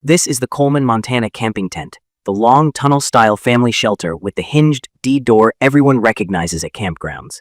This is the Coleman Montana Camping Tent, the long tunnel-style family shelter with the hinged D-door everyone recognizes at campgrounds.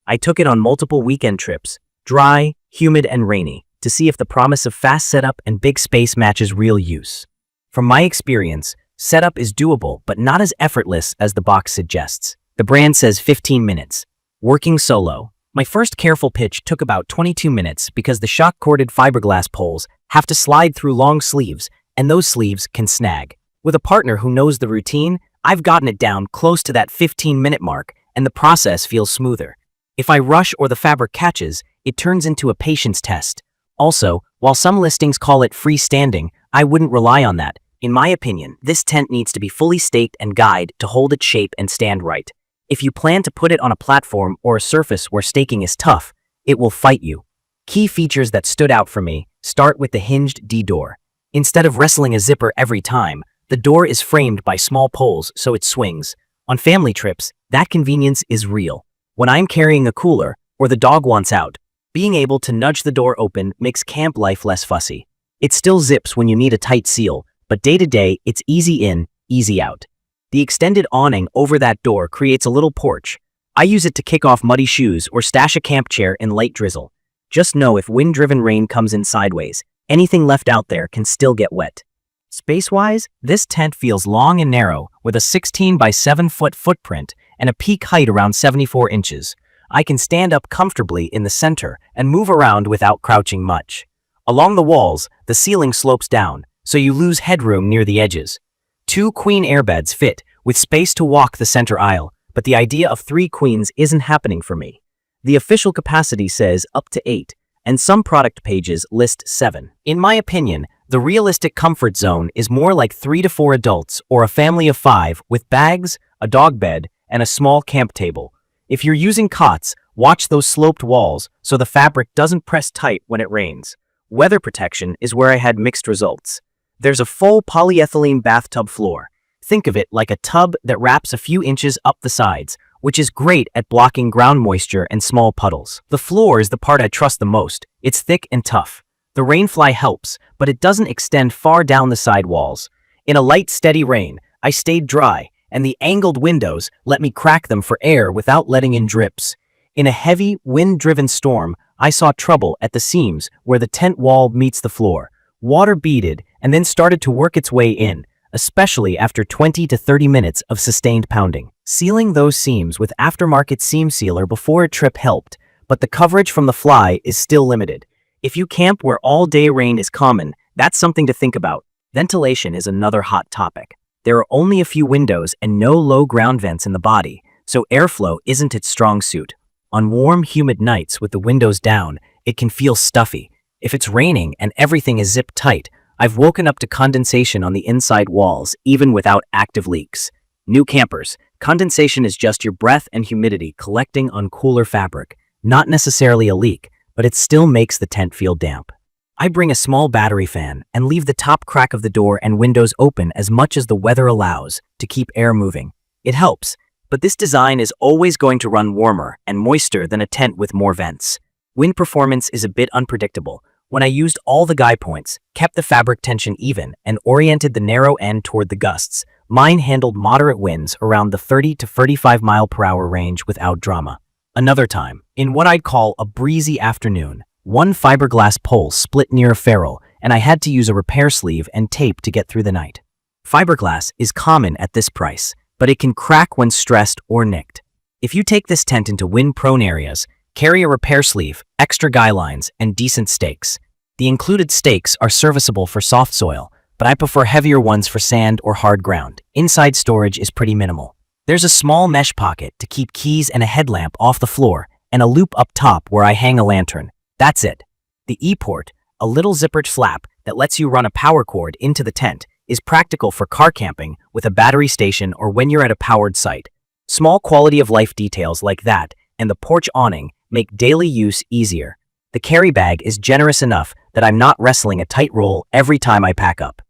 I took it on multiple weekend trips, dry, humid, and rainy, to see if the promise of fast setup and big space matches real use. From my experience, setup is doable but not as effortless as the box suggests. The brand says 15 minutes. Working solo. My first careful pitch took about 22 minutes because the shock-corded fiberglass poles have to slide through long sleeves, and those sleeves can snag. With a partner who knows the routine, I've gotten it down close to that 15-minute mark, and the process feels smoother. If I rush or the fabric catches, it turns into a patience test. Also, while some listings call it freestanding, I wouldn't rely on that. In my opinion, this tent needs to be fully staked and guyed to hold its shape and stand right. If you plan to put it on a platform or a surface where staking is tough, it will fight you. Key features that stood out for me start with the hinged D-door. Instead of wrestling a zipper every time, the door is framed by small poles so it swings. On family trips, that convenience is real. When I'm carrying a cooler or the dog wants out, being able to nudge the door open makes camp life less fussy. It still zips when you need a tight seal, but day-to-day, it's easy in, easy out. The extended awning over that door creates a little porch. I use it to kick off muddy shoes or stash a camp chair in light drizzle. Just know if wind-driven rain comes in sideways, anything left out there can still get wet. Space-wise, this tent feels long and narrow with a 16 by 7 foot footprint and a peak height around 74 inches. I can stand up comfortably in the center and move around without crouching much. Along the walls, the ceiling slopes down, so you lose headroom near the edges. 2 queen airbeds fit, with space to walk the center aisle, but the idea of 3 queens isn't happening for me. The official capacity says up to 8, and some product pages list 7. In my opinion, the realistic comfort zone is more like 3 to 4 adults or a family of 5 with bags, a dog bed, and a small camp table. If you're using cots, watch those sloped walls so the fabric doesn't press tight when it rains. Weather protection is where I had mixed results. There's a full polyethylene bathtub floor. Think of it like a tub that wraps a few inches up the sides, which is great at blocking ground moisture and small puddles. The floor is the part I trust the most. It's thick and tough. The Rainfly helps, but it doesn't extend far down the side walls. In a light, steady rain, I stayed dry, and the angled windows let me crack them for air without letting in drips. In a heavy, wind-driven storm, I saw trouble at the seams where the tent wall meets the floor. Water beaded and then started to work its way in, especially after 20 to 30 minutes of sustained pounding. Sealing those seams with aftermarket seam sealer before a trip helped, but the coverage from the fly is still limited. If you camp where all-day rain is common, that's something to think about. Ventilation is another hot topic. There are only a few windows and no low ground vents in the body, so airflow isn't its strong suit. On warm, humid nights with the windows down, it can feel stuffy. If it's raining and everything is zipped tight, I've woken up to condensation on the inside walls, even without active leaks. New campers, condensation is just your breath and humidity collecting on cooler fabric. Not necessarily a leak, but it still makes the tent feel damp. I bring a small battery fan and leave the top crack of the door and windows open as much as the weather allows to keep air moving. It helps, but this design is always going to run warmer and moister than a tent with more vents. Wind performance is a bit unpredictable. When I used all the guy points, kept the fabric tension even, and oriented the narrow end toward the gusts, mine handled moderate winds around the 30 to 35 mile per hour range without drama. Another time, in what I'd call a breezy afternoon, one fiberglass pole split near a ferrule, and I had to use a repair sleeve and tape to get through the night. Fiberglass is common at this price, but it can crack when stressed or nicked. If you take this tent into wind-prone areas, carry a repair sleeve, extra guy lines, and decent stakes. The included stakes are serviceable for soft soil, but I prefer heavier ones for sand or hard ground. Inside storage is pretty minimal. There's a small mesh pocket to keep keys and a headlamp off the floor, and a loop up top where I hang a lantern. That's it. The E-port, a little zippered flap that lets you run a power cord into the tent, is practical for car camping with a battery station or when you're at a powered site. Small quality of life details like that and the porch awning make daily use easier. The carry bag is generous enough that I'm not wrestling a tight roll every time I pack up,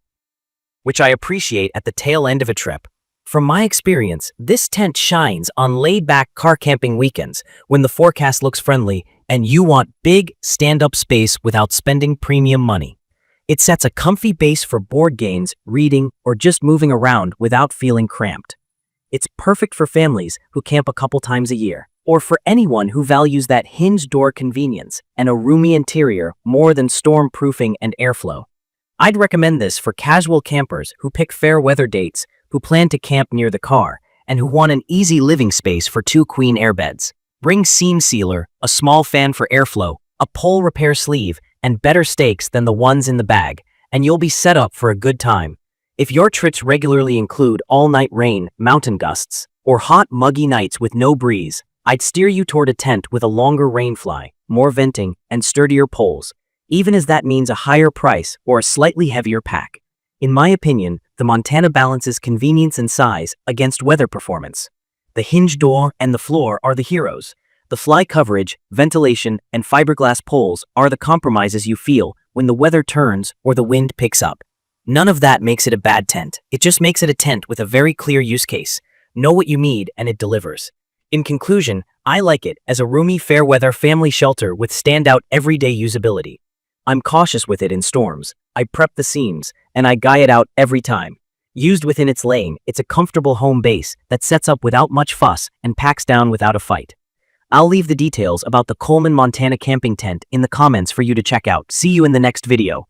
which I appreciate at the tail end of a trip. From my experience, this tent shines on laid-back car camping weekends when the forecast looks friendly and you want big, stand-up space without spending premium money. It sets a comfy base for board games, reading, or just moving around without feeling cramped. It's perfect for families who camp a couple times a year, or for anyone who values that hinged door convenience and a roomy interior more than storm-proofing and airflow. I'd recommend this for casual campers who pick fair weather dates, who plan to camp near the car, and who want an easy living space for 2 queen airbeds. Bring seam sealer, a small fan for airflow, a pole repair sleeve, and better stakes than the ones in the bag, and you'll be set up for a good time. If your trips regularly include all-night rain, mountain gusts, or hot, muggy nights with no breeze, I'd steer you toward a tent with a longer Rainfly, more venting, and sturdier poles, even as that means a higher price or a slightly heavier pack. In my opinion, the Montana balances convenience and size against weather performance. The hinge door and the floor are the heroes. The fly coverage, ventilation, and fiberglass poles are the compromises you feel when the weather turns or the wind picks up. None of that makes it a bad tent. It just makes it a tent with a very clear use case. Know what you need and it delivers. In conclusion, I like it as a roomy fair-weather family shelter with standout everyday usability. I'm cautious with it in storms. I prep the seams, and I guy it out every time. Used within its lane, it's a comfortable home base that sets up without much fuss and packs down without a fight. I'll leave the details about the Coleman Montana Camping Tent in the comments for you to check out. See you in the next video.